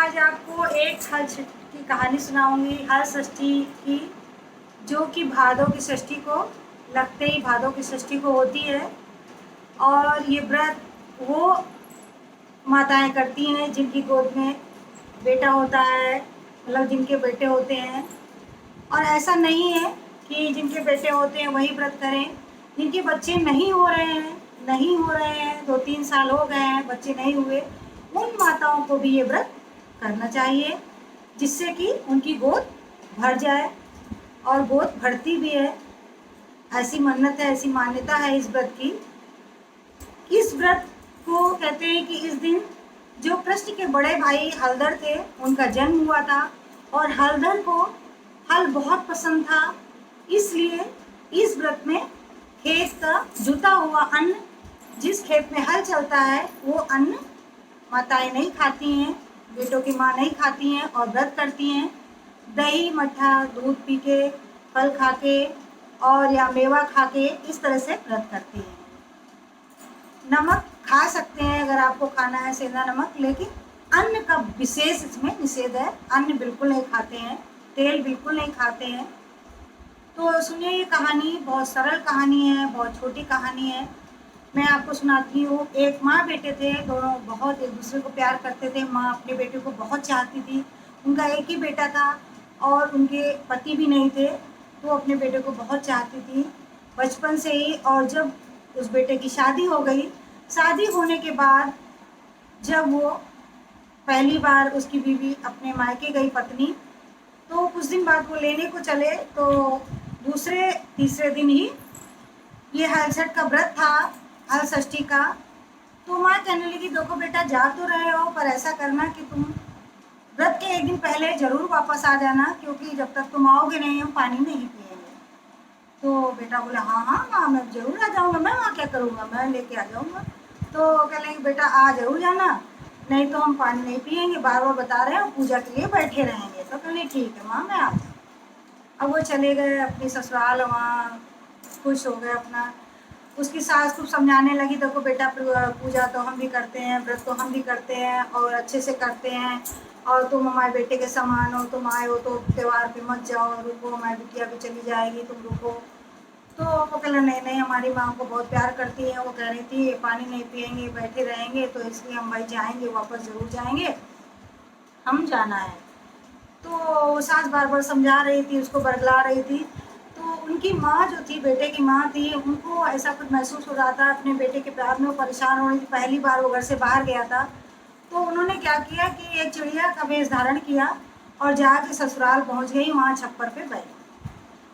आज आपको एक हल की कहानी सुनाऊंगी, हल षष्ठी की, जो कि भादों की षष्ठी को लगते ही भादों की षष्ठी को होती है। और ये व्रत वो माताएं करती हैं जिनकी गोद में बेटा होता है, मतलब जिनके बेटे होते हैं। और ऐसा नहीं है कि जिनके बेटे होते हैं वही व्रत करें। जिनके बच्चे नहीं हो रहे हैं, 2-3 साल हो गए हैं, बच्चे नहीं हुए, उन माताओं को भी ये व्रत करना चाहिए, जिससे कि उनकी गोद भर जाए। और गोद भरती भी है, ऐसी मन्नत है, ऐसी मान्यता है इस व्रत की। इस व्रत को कहते हैं कि इस दिन जो कृष्ण के बड़े भाई हलधर थे, उनका जन्म हुआ था। और हलधर को हल बहुत पसंद था, इसलिए इस व्रत में खेत का जुता हुआ अन्न, जिस खेत में हल चलता है, वो अन्न माताएं नहीं खाती हैं, बेटों की माँ नहीं खाती हैं और व्रत करती हैं। दही मट्ठा दूध पी के, फल खा के और या मेवा खा के इस तरह से व्रत करती हैं। नमक खा सकते हैं अगर आपको खाना है, सेंधा नमक, लेकिन अन्न का विशेष इसमें निषेध है। अन्न बिल्कुल नहीं खाते हैं, तेल बिल्कुल नहीं खाते हैं। तो सुनिए, ये कहानी बहुत सरल कहानी है, बहुत छोटी कहानी है। मैं आपको सुनाती हूँ। एक माँ बेटे थे, दोनों बहुत एक दूसरे को प्यार करते थे। माँ अपने बेटे को बहुत चाहती थी। उनका एक ही बेटा था और उनके पति भी नहीं थे, तो वो अपने बेटे को बहुत चाहती थी बचपन से ही। और जब उस बेटे की शादी हो गई, शादी होने के बाद जब वो पहली बार उसकी बीवी अपने मायके गई, पत्नी, तो कुछ दिन बाद वो लेने को चले, तो दूसरे तीसरे दिन ही ये हलछठ का व्रत था, हल षष्ठी का। तो माँ कहने लगी, देखो बेटा, जा तो रहे हो, पर ऐसा करना कि तुम व्रत के एक दिन पहले जरूर वापस आ जाना, क्योंकि जब तक तुम आओगे नहीं हम पानी नहीं पिएंगे। तो बेटा बोला, हाँ हाँ माँ, मैं जरूर आ जाऊँगा, मैं वहाँ क्या करूँगा, मैं लेके आ जाऊँगा। तो कह लेंगे, बेटा आ जरूर जाना, नहीं तो हम पानी नहीं पिएंगे, बार बार बता रहे हो, पूजा के लिए बैठे रहेंगे। तो कहने ठीक है माँ, मैं आ जाऊँ। अब वो चले गए अपनी ससुराल, वहाँ खुश हो गए अपना। उसकी सास खूब समझाने लगी, देखो बेटा, पूजा तो हम भी करते हैं, व्रत तो हम भी करते हैं और अच्छे से करते हैं, और तुम हमारे बेटे के समान हो, तुम आए हो तो त्यौहार पे मत जाओ, रुको, हमारी बिटिया भी चली जाएगी, तुम रुको। तो वो कह रहे, नहीं नहीं, हमारी माँ को बहुत प्यार करती है, वो कह रही थी पानी नहीं पियेंगे, बैठे रहेंगे, तो इसलिए हम भाई जाएंगे, वापस ज़रूर जाएंगे, हम जाना है। तो सास बार बार समझा रही थी, उसको बरगला रही थी। तो उनकी माँ जो थी, बेटे की माँ थी, उनको ऐसा कुछ महसूस हो रहा था अपने बेटे के प्यार में, वो परेशान हो रही थी। पहली बार वो घर से बाहर गया था, तो उन्होंने क्या किया कि एक चिड़िया का वेश धारण किया और जाके ससुराल पहुंच गई। वहाँ छप्पर पे बैठी,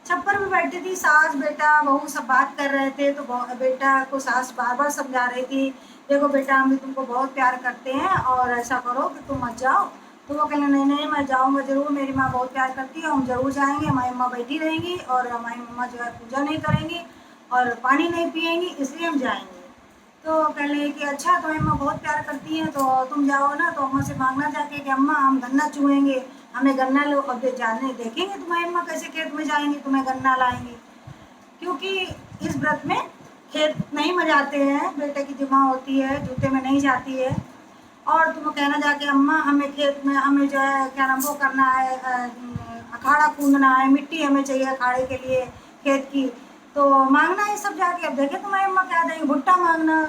छप्पर में बैठी थी। सास बेटा बहू सब बात कर रहे थे, तो बेटा को सास बार बार समझा रही थी, देखो बेटा, हम भी तुमको बहुत प्यार करते हैं और ऐसा करो कि तुम मत जाओ। तो वो कहने, नहीं नहीं, मैं जाऊँगा ज़रूर, मेरी माँ बहुत प्यार करती है, हम ज़रूर जाएंगे, हमारी माँ बैठी रहेंगी और हमारी मम्मा जो है पूजा नहीं करेंगी और पानी नहीं पिएंगी, इसलिए हम जाएंगे। तो कह रहे कि अच्छा, तुम्हारी अम्मा बहुत प्यार करती हैं, तो तुम जाओ ना, तो अम्मा से मांगना जाके कि अम्मा हम गन्ना चुएंगे, हमें गन्ना लो। अब जाने देखेंगे तुम्हारी अम्मा कैसे खेत में जाएंगी, तुम्हें गन्ना लाएंगी, क्योंकि इस व्रत में खेत नहीं में जाते हैं, बेटे की जिम्मा होती है, जूते में नहीं जाती है। और तुम कहना जाके, अम्मा हमें खेत में, हमें जो है क्या नाम वो करना है, अखाड़ा कूदना है, मिट्टी हमें चाहिए अखाड़े के लिए खेत की, तो मांगना है सब जाके। अब देखें तुम्हारी अम्मा क्या देंगी, भुट्टा मांगना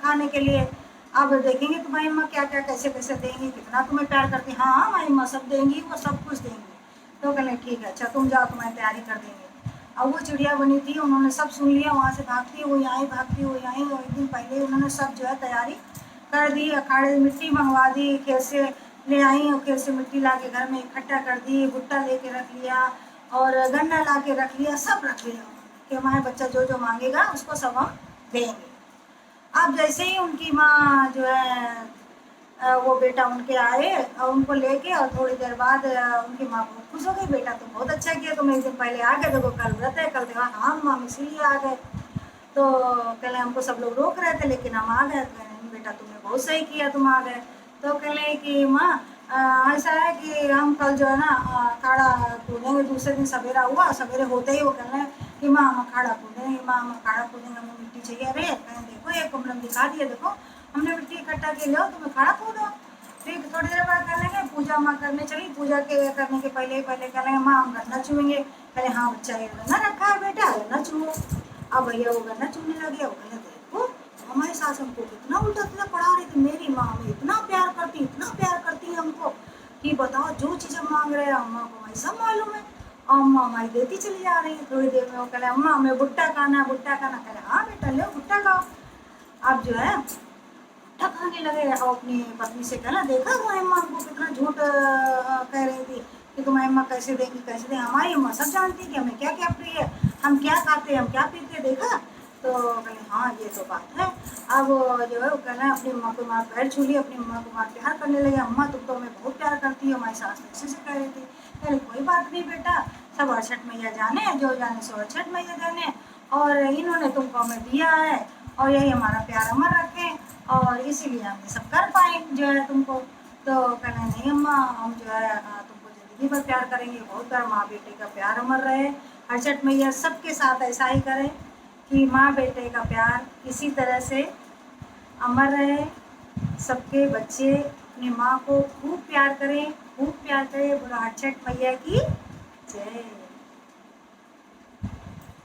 खाने के लिए। अब देखेंगे तुम्हारी अम्मा क्या क्या कैसे कैसे देंगी, कितना तुम्हें प्यार करती है। हाँ हाँ, हमारी अम्मा सब देंगी, वो सब कुछ देंगी। तो कहने ठीक है, अच्छा तुम जाओ, तुम्हारी तैयारी कर देंगे। अब वो चिड़िया बनी थी, उन्होंने सब सुन लिया, वहाँ से भागती हुई आई, भागती हुई आई, और एक दिन पहले उन्होंने सब जो है तैयारी कर दी। अखाड़े मिट्टी मंगवा दी, खेत से ले आई, और खेत से मिट्टी ला के घर में इकट्ठा कर दी, भुट्टा लेके रख लिया और गन्ना ला के रख लिया, सब रख लिया कि हमारे बच्चा जो जो मांगेगा उसको सब हम देंगे। अब जैसे ही उनकी माँ जो है, वो बेटा उनके आए और उनको लेके, और थोड़ी देर बाद उनकी माँ बहुत खुश हो गई, बेटा तो बहुत अच्छा किया, तुम एक दिन पहले आ गए, देखो कल व्रत है, कल त्योहार। हाँ माँ, इसीलिए आ गए। तो कहले, हमको सब लोग रोक रहे थे लेकिन हम आ गए। तो कहले, बेटा तुमने बहुत सही किया, तुम आ गए। तो कहले कि माँ, ऐसा है कि हम कल जो है ना अखाड़ा कूदेंगे। दूसरे दिन सवेरा हुआ, सवेरे होते ही वो कहने कि माँ हम अखाड़ा कूदेंगे, माँ हम अखाड़ा कूदेंगे, हमें मिट्टी चाहिए। अरे कहने, देखो एक हमने दिखा दिया, देखो हमने मिट्टी इकट्ठा की, लो तुम अखाड़ा कूदो। फिर थोड़ी देर बाद कह लेंगे पूजा माँ करने चली, पूजा के करने के पहले कह लेंगे माँ हम गन्ना चूमेंगे। कहे हाँ बच्चा ये गन्ना रखा है बेटा गन्ना चूमो। अब भैया वो गन्ना चूमने लगे। वो कहे देखो हमारी सास हमको कितना उल्टा सीधा पढ़ा रही थी, मेरी माँ हमें इतना प्यार करती है हमको कि बताओ जो चीज़ हम मांग रहे हैं अम्मा को वैसा मालूम है। अम्मा हमारी देती चली जा रही है। थोड़ी देर में वो कह अम्मा हमें भुट्टा खाना कहे हाँ बेटा लो भुट्टा खाओ। अब जो है भुट्टा खाने लगे और अपनी पत्नी से कहना देखा तुम्हारी अम्मा हमको कितना झूठ कह रही थी कि तुम्हारी अम्मा कैसे देंगी। हमारी अम्मा सब जानती है कि हमें क्या क्या प्रिय है, हम क्या खाते हैं हम क्या पीते देखा। तो कहले हाँ ये तो बात है। अब जो है वो कहना अपनी अम्मा को मार पैर छू लिया, अपनी अम्मा को मार प्यार करने लगे। अम्मा तुम तो हमें बहुत प्यार करती हो, हमारी सास ऐसे से कह रही थी। कहले कोई बात नहीं बेटा, सब अड़सठ मैया जाने, जो जाने सो अड़सठ मैया जाने, और इन्होंने तुमको हमें दिया है और यही हमारा प्यार अमर रखें और इसीलिए हम ये सब कर पाए जो है तुमको। तो कहना नहीं अम्मा हम जो है तुमको ज़िंदगी भर प्यार करेंगे, बहुत बार माँ बेटे का प्यार अमर रहे। अड़सठ मैया सबके साथ ऐसा ही करें कि माँ बेटे का प्यार इसी तरह से अमर रहे। सबके बच्चे अपनी माँ को खूब प्यार करें, खूब प्यार करें। बोलो अड़सठ मैया की जय।